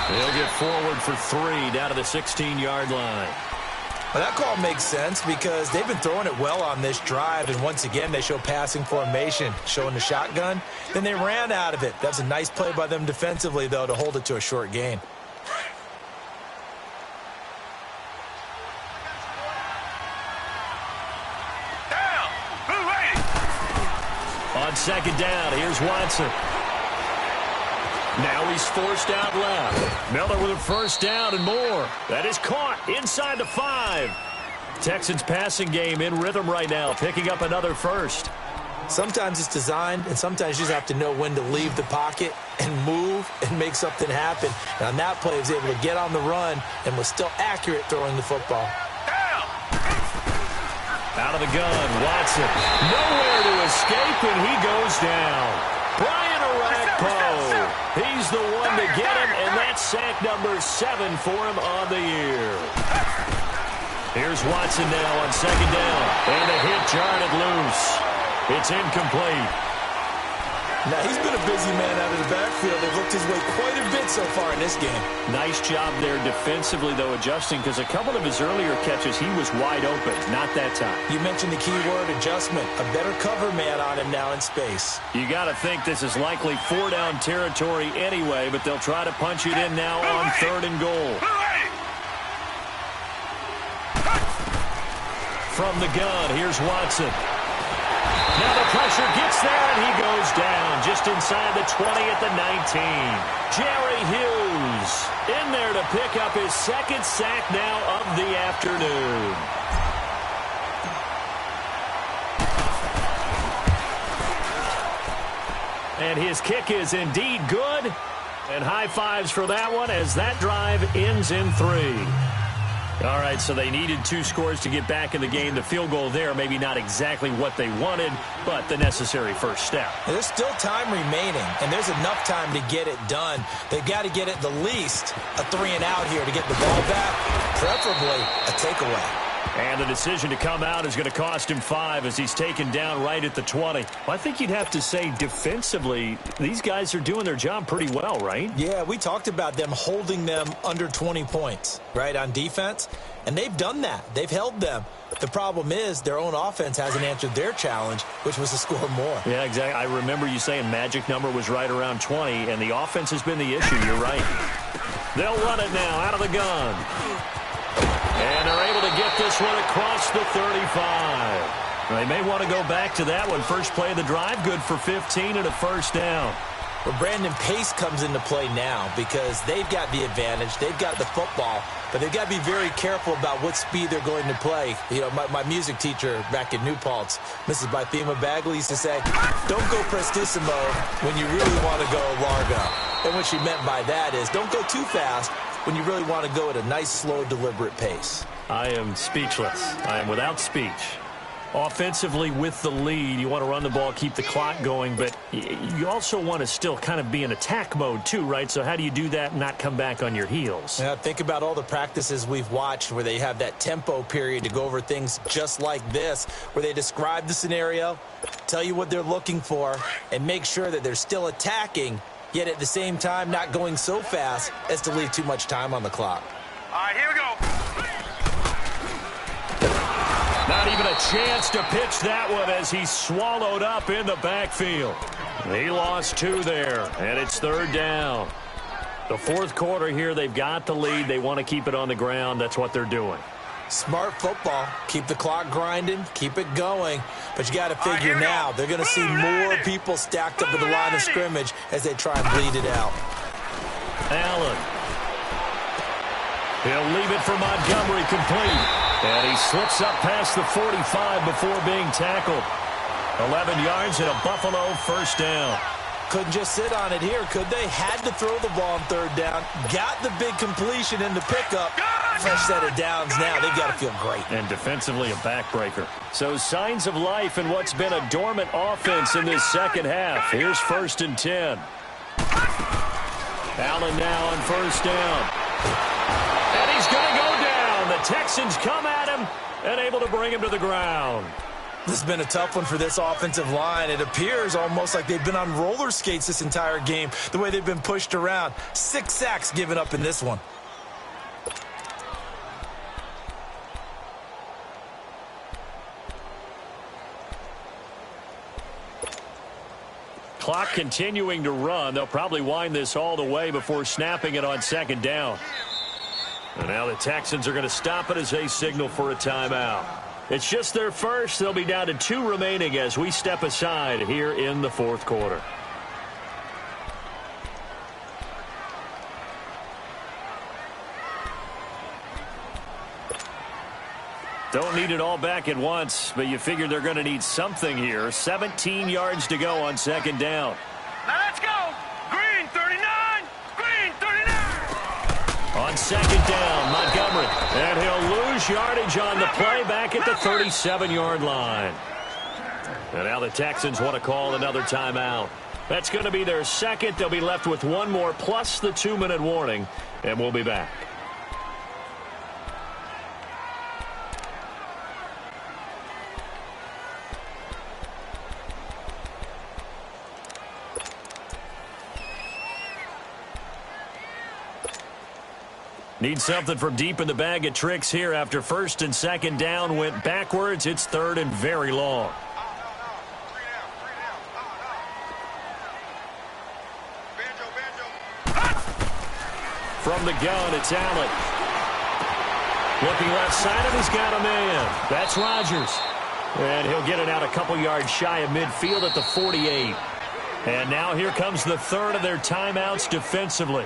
He'll get forward for 3 down to the 16-yard line. Well, that call makes sense because they've been throwing it well on this drive, and once again they show passing formation, showing the shotgun. Then they ran out of it. That's a nice play by them defensively, though, to hold it to a short gain. On second down, here's Watson. Now he's forced out left. Miller with a first down and more. That is caught inside the 5. Texans passing game in rhythm right now, picking up another first. Sometimes it's designed, and sometimes you just have to know when to leave the pocket and move and make something happen. And on that play, he was able to get on the run and was still accurate throwing the football. Out of the gun, Watson. Nowhere to escape, and he goes down. Brian Orakpo. He's the one to get him, and that's sack number 7 for him on the year. Here's Watson now on second down. And a hit jarred it loose. It's incomplete. Now, he's been a busy man out of the backfield. They've looked his way quite a bit so far in this game. Nice job there defensively, though, adjusting, because a couple of his earlier catches, he was wide open. Not that time. You mentioned the key word, adjustment. A better cover man on him now in space. You got to think this is likely 4-down territory anyway, but they'll try to punch it in now on 3rd and goal. From the gun, here's Watson. Now the pressure gets there, and he goes down just inside the 20 at the 19. Jerry Hughes in there to pick up his 2nd sack now of the afternoon. And his kick is indeed good. And high fives for that one as that drive ends in 3. All right, so they needed 2 scores to get back in the game. The field goal there, maybe not exactly what they wanted, but the necessary first step. There's still time remaining, and there's enough time to get it done. They've got to get at the least a 3-and-out here to get the ball back, preferably a takeaway. And the decision to come out is going to cost him 5 as he's taken down right at the 20. Well, I think you'd have to say defensively, these guys are doing their job pretty well, right? Yeah, we talked about them holding them under 20 points, right, on defense. And they've done that. They've held them. The problem is their own offense hasn't answered their challenge, which was to score more. Yeah, exactly. I remember you saying magic number was right around 20, and the offense has been the issue. You're right. They'll run it now out of the gun. And they're able to get this one across the 35. They may want to go back to that one. First play of the drive, good for 15 and a first down. Well, Brandon, pace comes into play now because they've got the advantage. They've got the football, but they've got to be very careful about what speed they're going to play. You know, my music teacher back in New Paltz, Mrs. Bythema Bagley, used to say, don't go prestissimo when you really want to go largo. And what she meant by that is don't go too fast when you really want to go at a nice, slow, deliberate pace. I am speechless. I am without speech. Offensively with the lead, you want to run the ball, keep the clock going, but you also want to still kind of be in attack mode too, right? So how do you do that and not come back on your heels? Yeah, think about all the practices we've watched where they have that tempo period to go over things just like this, where they describe the scenario, tell you what they're looking for, and make sure that they're still attacking, yet at the same time not going so fast as to leave too much time on the clock. All right, here we go. Not even a chance to pitch that one as he's swallowed up in the backfield. He lost 2 there, and it's 3rd down. The 4th quarter here, they've got the lead. They want to keep it on the ground. That's what they're doing. Smart football. Keep the clock grinding. Keep it going. But you got to figure now they're going to see more people stacked up at the line of scrimmage as they try and bleed it out. Allen. He'll leave it for Montgomery complete. And he slips up past the 45 before being tackled. 11 yards and a Buffalo first down. Couldn't just sit on it here, could they? Had to throw the ball on third down. Got the big completion in the pickup. Fresh set of downs now. They've got to feel great. And defensively a backbreaker. So signs of life in what's been a dormant offense in this second half. Here's 1st and 10. Allen now on first down. And he's going to go down. The Texans come at him and able to bring him to the ground. This has been a tough one for this offensive line. It appears almost like they've been on roller skates this entire game, the way they've been pushed around. 6 sacks given up in this one. Clock continuing to run. They'll probably wind this all the way before snapping it on 2nd down. And now the Texans are going to stop it as they signal for a timeout. It's just their first. They'll be down to 2 remaining as we step aside here in the 4th quarter. Don't need it all back at once, but you figure they're going to need something here. 17 yards to go on 2nd down. Now let's go. Green 39. Green 39. On 2nd down, Montgomery. And he'll lose yardage on the play back at the 37-yard line. And now the Texans want to call another timeout. That's going to be their second. They'll be left with 1 more plus the 2-minute warning. And we'll be back. Need something from deep in the bag of tricks here after 1st and 2nd down went backwards. It's 3rd and very long. From the gun, it's Allen. Looking left side of him, he's got a man. That's Rodgers. And he'll get it out a couple yards shy of midfield at the 48. And now here comes the 3rd of their timeouts defensively.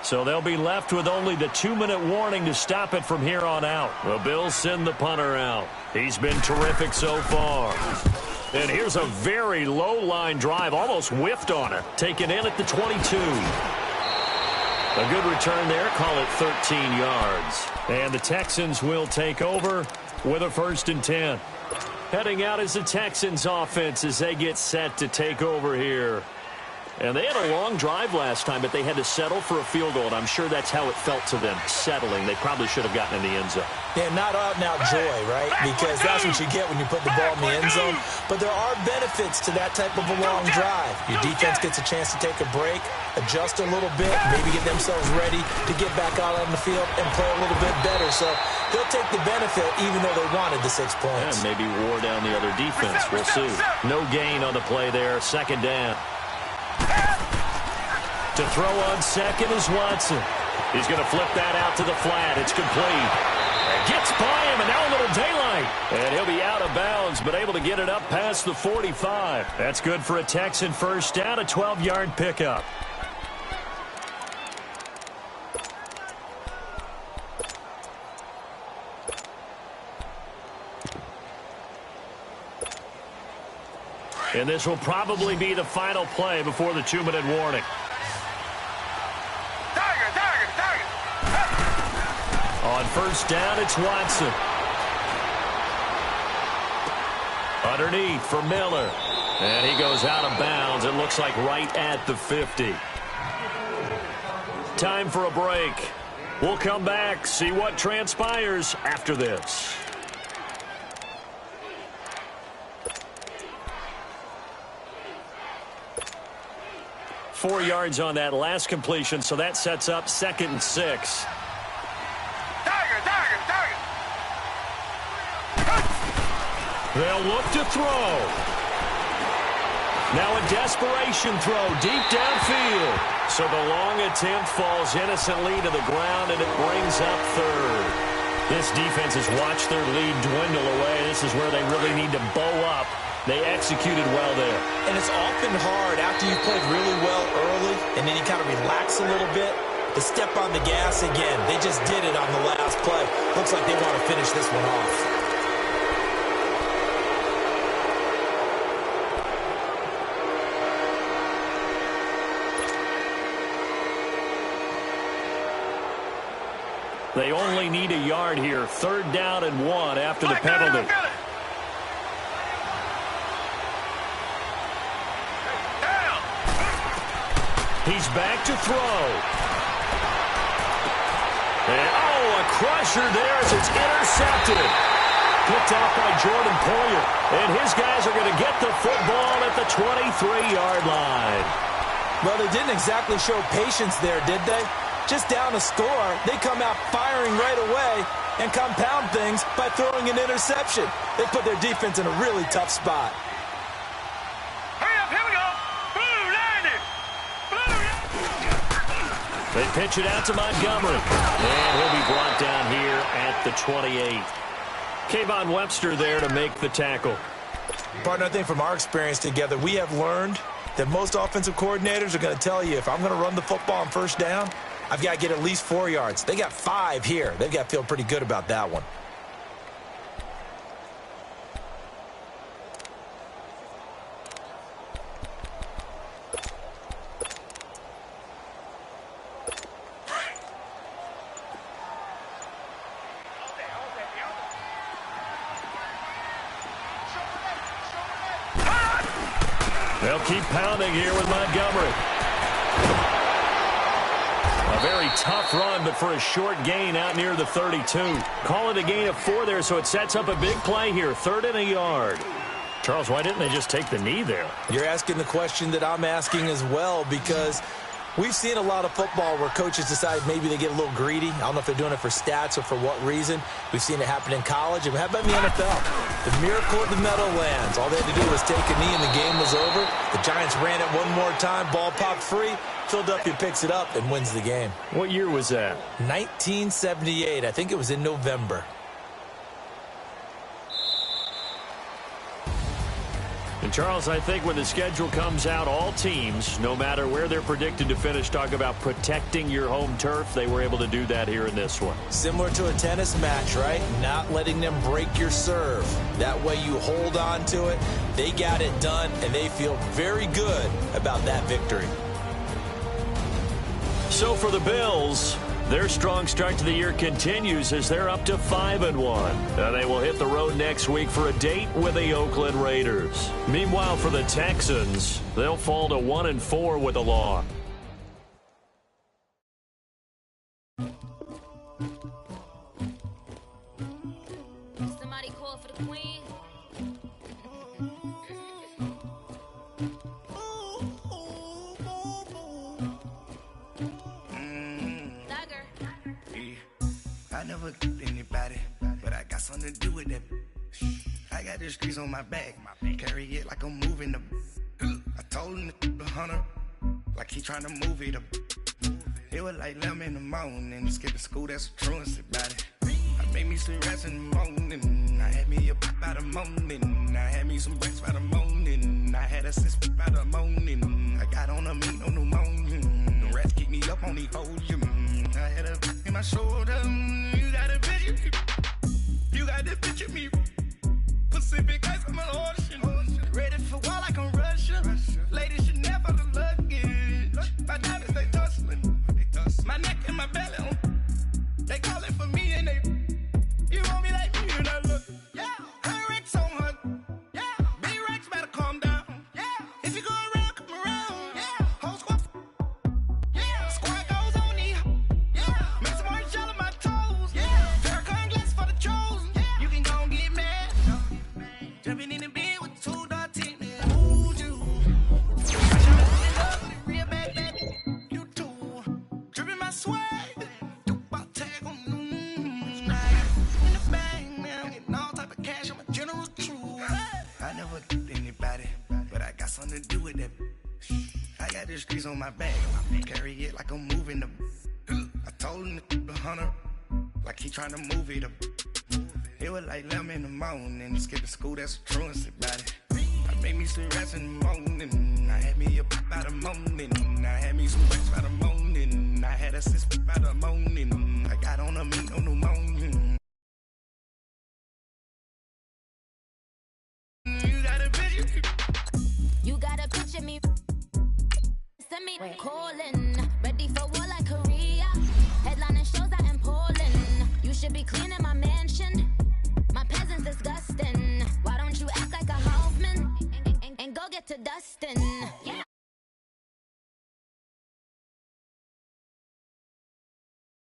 So they'll be left with only the 2-minute warning to stop it from here on out. The Bills send the punter out. He's been terrific so far. And here's a very low-line drive, almost whiffed on it. Taken in at the 22. A good return there, call it 13 yards. And the Texans will take over with a 1st and 10. Heading out is the Texans offense as they get set to take over here. And they had a long drive last time, but they had to settle for a field goal, and I'm sure that's how it felt to them, settling. They probably should have gotten in the end zone. Yeah, not out-and-out joy, right? Because that's what you get when you put the ball in the end zone. But there are benefits to that type of a long drive. Your defense gets a chance to take a break, adjust a little bit, maybe get themselves ready to get back out on the field and play a little bit better. So they'll take the benefit even though they wanted the 6 points. And maybe wore down the other defense. We'll see. No gain on the play there. 2nd down. To throw on 2nd is Watson. He's going to flip that out to the flat. It's complete. Gets by him, and now a little daylight. And he'll be out of bounds, but able to get it up past the 45. That's good for a Texan first down, a 12-yard pickup. And this will probably be the final play before the 2-minute warning. On 1st down, it's Watson. Underneath for Miller. And he goes out of bounds. It looks like right at the 50. Time for a break. We'll come back, see what transpires after this. Four yards on that last completion, so that sets up 2nd and 6. They'll look to throw. Now a desperation throw deep downfield. So the long attempt falls innocently to the ground, and it brings up 3rd. This defense has watched their lead dwindle away. This is where they really need to bow up. They executed well there. And it's often hard after you've played really well early and and then he kind of relaxed a little bit to step on the gas again. They just did it on the last play. Looks like they want to finish this one off. They only need a yard here. 3rd down and 1 after the penalty. He's back to throw. And, a crusher there as it's intercepted. Picked off by Jordan Poyer. And his guys are going to get the football at the 23-yard line. Well, they didn't exactly show patience there, did they? Just down a score, they come out firing right away and compound things by throwing an interception. They put their defense in a really tough spot. Hurry up, here we go. Blue, 90. Blue. They pitch it out to Montgomery. And he'll be brought down here at the 28. Kayvon Webster there to make the tackle. Partner, I think from our experience together, we have learned that most offensive coordinators are going to tell you, if I'm going to run the football on 1st down, I've got to get at least 4 yards. They got 5 here. They've got to feel pretty good about that one. They'll keep pounding here with Montgomery. A very tough run, but for a short gain out near the 32. Call it a gain of 4 there, so it sets up a big play here. 3rd and a yard. Charles, why didn't they just take the knee there? You're asking the question that I'm asking as well, because we've seen a lot of football where coaches decide maybe they get a little greedy. I don't know if they're doing it for stats or for what reason. We've seen it happen in college, and how about in the NFL? The miracle of the Meadowlands. All they had to do was take a knee, and the game was over. The Giants ran it one more time, ball popped free. Philadelphia picks it up and wins the game. What year was that? 1978. I think it was in November. And, Charles, I think when the schedule comes out, all teams, no matter where they're predicted to finish, talk about protecting your home turf. They were able to do that here in this one. Similar to a tennis match, right? Not letting them break your serve. That way you hold on to it. They got it done, and they feel very good about that victory. So for the Bills, their strong start to the year continues as they're up to 5-1. They will hit the road next week for a date with the Oakland Raiders. Meanwhile, for the Texans, they'll fall to 1-4 with a loss. Somebody call for the queen. I never killed anybody, but I got something to do with that. I got the streets on my back, carry it like I'm moving the. I told him to 100, like he trying to move it up. It was like 11 in the morning, skipping school, that's a truancy about it. I made me some rest in the morning, I had me a pop by the morning, I had me some breaks by the morning, I had a six by the morning, I got on a meat on the morning, the rats keep me up on the podium, I had a in my shoulder, you got a picture, you got the picture me, Pacific ice on my ocean, ready for war like I'm Russian, ladies should never the luggage, my diamonds they tussling, my neck and my belly on, they calling for me and they, you want me like me and I look, yeah, her Rex on her, yeah, big Rex better calm down, yeah, if you go around, come around, yeah, whole squad, yeah, squad goes on the, yeah, make some orange gel on my toes, yeah, Farrakhan glass for the chosen, yeah, you can go and get mad, jumping in the bed with 2 dark teeth, ooh, you, I shot it up with a real bad baby, you too, dripping my swag, Dubai tag on, in the bag, man, getting all type of cash, I'm a general true, I never killed anybody, but I got something to do with that, I got the streets on my back, carry it like I'm moving the, I told him to 100, like he trying to move it up, it was like 11 in the morning, skipping school, that's a truancy about it, I made me me some rest in the morning. I had me a pop by the morning. I had me some rest by the morning. I had a sis by the morning. I got on a meat on the morning. You gotta picture me. Send me calling. Ready for war like Korea. Headlining shows out in Poland. You should be cleaning my mansion. My peasants disgusting. Why don't you act like a Hoffman and go get to dustin'?